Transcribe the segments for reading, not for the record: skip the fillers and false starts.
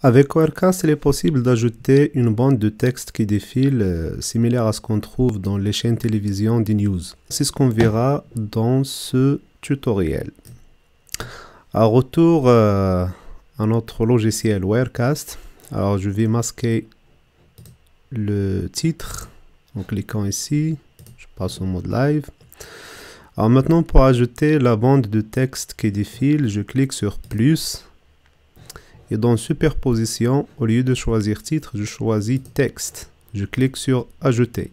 Avec Wirecast, il est possible d'ajouter une bande de texte qui défile, similaire à ce qu'on trouve dans les chaînes télévision des news. C'est ce qu'on verra dans ce tutoriel. À retour à notre logiciel Wirecast, alors je vais masquer le titre en cliquant ici, je passe au mode live. Alors maintenant, pour ajouter la bande de texte qui défile, je clique sur plus. Et dans superposition, au lieu de choisir titre, je choisis texte. Je clique sur ajouter.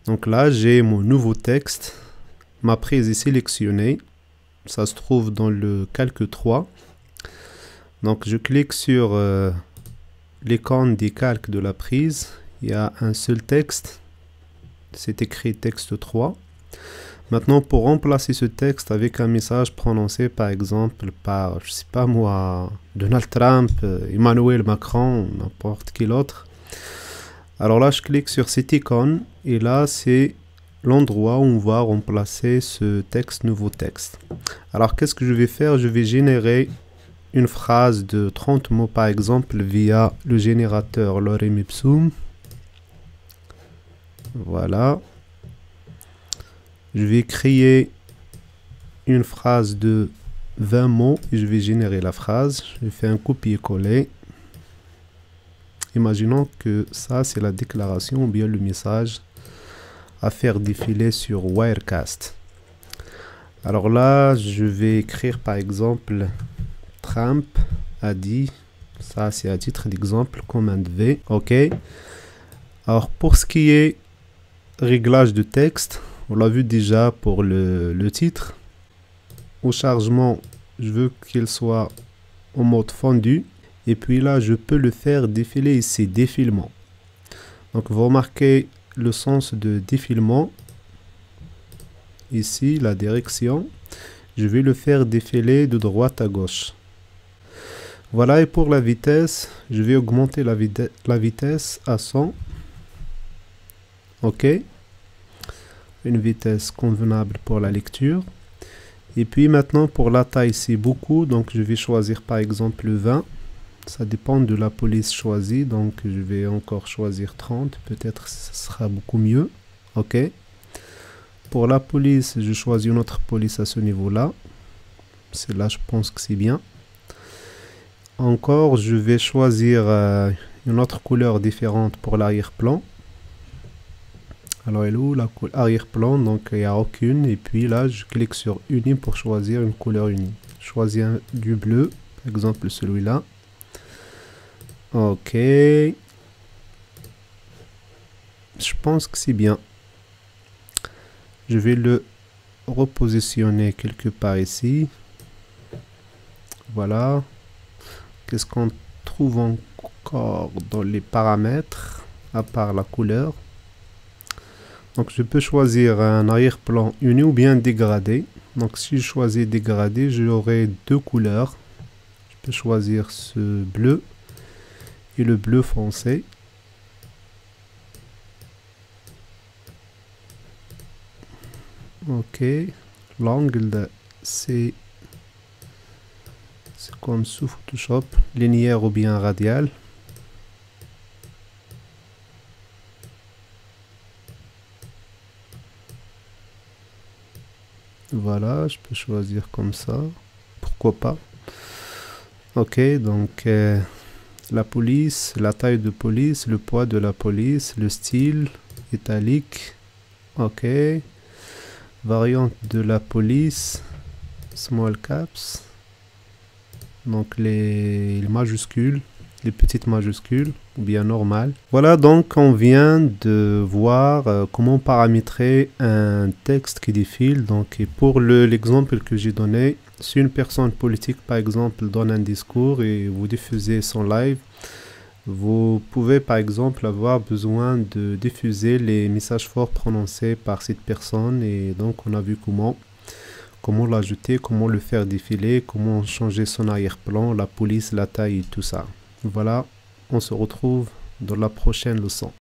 Donc là, j'ai mon nouveau texte. Ma prise est sélectionnée. Ça se trouve dans le calque 3. Donc je clique sur l'icône des calques de la prise. Il y a un seul texte. C'est écrit texte 3. Maintenant, pour remplacer ce texte avec un message prononcé par exemple par, je sais pas moi, Donald Trump, Emmanuel Macron, n'importe quel autre. Alors là, je clique sur cette icône et là, c'est l'endroit où on va remplacer ce texte, nouveau texte. Alors, qu'est-ce que je vais faire? Je vais générer une phrase de 30 mots par exemple via le générateur Lorem Ipsum. Voilà. Je vais créer une phrase de 20 mots et je vais générer la phrase. Je fais un copier-coller. Imaginons que ça, c'est la déclaration ou bien le message à faire défiler sur Wirecast. Alors là, je vais écrire par exemple Trump a dit, ça c'est à titre d'exemple, commande V, ok. Alors pour ce qui est réglage de texte, on l'a vu déjà pour le titre. Au chargement, je veux qu'il soit en mode fondu. Et puis là, je peux le faire défiler ici, défilement. Donc, vous remarquez le sens de défilement. Ici, la direction. Je vais le faire défiler de droite à gauche. Voilà, et pour la vitesse, je vais augmenter la vitesse à 100. OK. Une vitesse convenable pour la lecture. Et puis maintenant pour la taille, c'est beaucoup, donc je vais choisir par exemple 20. Ça dépend de la police choisie, donc je vais encore choisir 30, peut-être ce sera beaucoup mieux. Ok. Pour la police, je choisis une autre police à ce niveau-là. Celle-là, je pense que c'est bien. Encore, je vais choisir une autre couleur différente pour l'arrière-plan. Alors, elle est où la couleur arrière-plan? Donc, il n'y a aucune. Et puis là, je clique sur Uni pour choisir une couleur unie. Je choisis du bleu, par exemple celui-là. Ok. Je pense que c'est bien. Je vais le repositionner quelque part ici. Voilà. Qu'est-ce qu'on trouve encore dans les paramètres, à part la couleur? Donc je peux choisir un arrière-plan uni ou bien dégradé. Donc si je choisis dégradé, j'aurai deux couleurs. Je peux choisir ce bleu et le bleu foncé. Ok. L'angle c'est comme sous Photoshop, linéaire ou bien radial. Voilà, je peux choisir comme ça. Pourquoi pas? Ok, donc la police, la taille de police, le poids de la police, le style, italique. Ok. Variante de la police, small caps. Donc les majuscules, les petites majuscules ou bien normales. Voilà, donc on vient de voir comment paramétrer un texte qui défile. Donc et pour l'exemple que j'ai donné, si une personne politique par exemple donne un discours et vous diffusez son live, vous pouvez par exemple avoir besoin de diffuser les messages forts prononcés par cette personne. Et donc on a vu comment l'ajouter, comment le faire défiler, comment changer son arrière-plan, la police, la taille et tout ça. Voilà, on se retrouve dans la prochaine leçon.